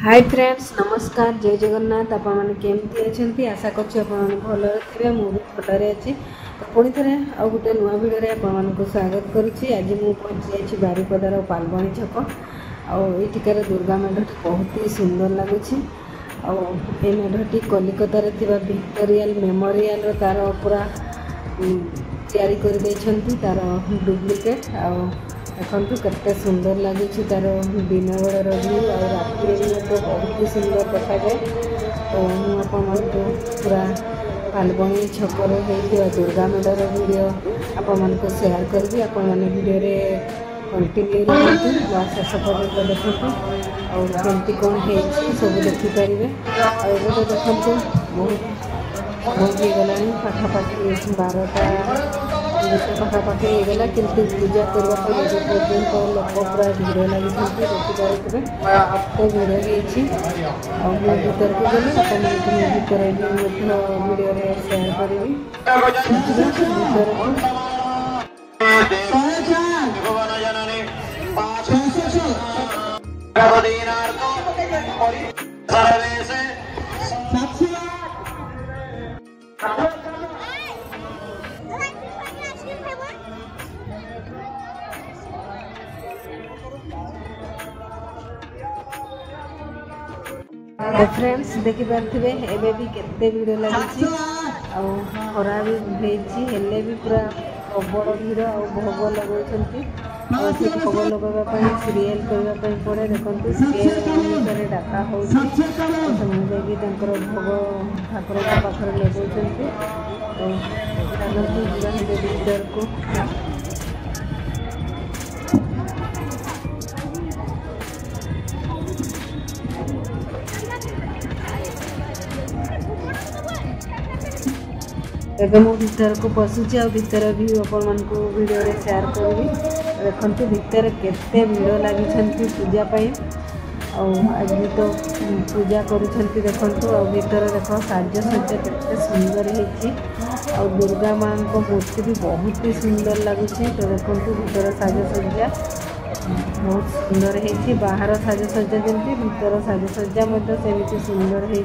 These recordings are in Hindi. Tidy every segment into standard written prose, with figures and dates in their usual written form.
हाय फ्रेंड्स, नमस्कार, जय जगन्नाथ। आप केमती अच्छा? आशा कर भल थे। मुझे भलरे अच्छी। तो पुणी थे आ गए नुआ भिडियो आपको स्वागत करुच्ची। आज मुझे पहुँची बारिपदार पालबणी छक। आठिकार दुर्गा मेढ़टी बहुत ही सुंदर लगुच। ये मेढ़टी कलिकतार विक्टोरियल मेमोरियल तार पूरा तैयारी कर तार डुप्लिकेट। देखु केते सुंदर लगुच तार दिन बेलर व्यू और राति भी बहुत ही सुंदर देखा जाए। तो मुझे पूरा पालबणी छकर होता दुर्गा मेढ़र वीडियो आपको शेयर करी। आपने वीडियो कंटिन्यू रहा शेष पर्यटन देखते और कमी कौन हो सब देखिपारे। तो देखो बहुत गला पाखापाखि 12टा पाखापाखि होगा कि पूजा करने पर्यटन लोक पूरा भिड़ लगी देखिपारे एत भिड़ हो भर को गली भर भिडियो शेयर करी। फ्रेंड्स देखी पारे एबे भी केते भिड़ लगी खरा भी हेले भी पूरा प्रबल भिड़ और भोग लगौती। भोग लगवाई सीरियल करने पड़े। देखते सीरियल अनुसार डाका हो भोग ठाकुर पाखे लगौती। तो भीतर को एवं मु भीतर को पशुची आ भीतर भी आपण वीडियो शेयर करी। देखते भीतर केते भिड़ लगी पूजापाई। आज तो पूजा करुँच देखु। आ भीतर देख साजसज्जा केते सुंदर हो दुर्गा माँ को मूर्ति भी बहुत ही सुंदर लगुच। तो देखो भीतर साजसज्जा बहुत सुंदर हो। बाहर साजसज्जा जमी भीतर साजसज्जा सेमती सुंदर हो।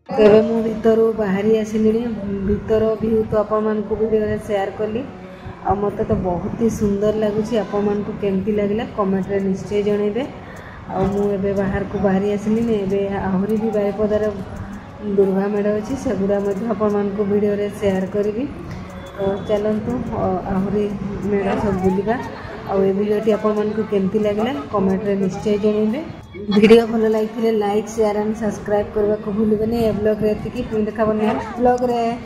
तेरे मु भीतर बाहरी आसिली। भीतर व्यू तो आपण को वीडियो शेयर कली। आ मत तो बहुत ही सुंदर लगुच। आपण को केमती लगला कमेंट रे निश्चय जनइबे। आ मुझे बाहर को बाहरी आसिली एवं आहरी भी बारिपदार दुर्गा मेढ़ अच्छी सेगुड़ा आपण को वीडियो शेयर करी। तो चलतु आहरी मेढ़ सब बुलवा। ये वीडियोटी आपको केमती लगला कमेंट रे निश्चय जनइबे। वीडियो भल लगी लाइक शेयर एंड सब्सक्राइब करने को भूलबे। ब्लॉग रे देखा नेक्स्ट ब्लॉग रे।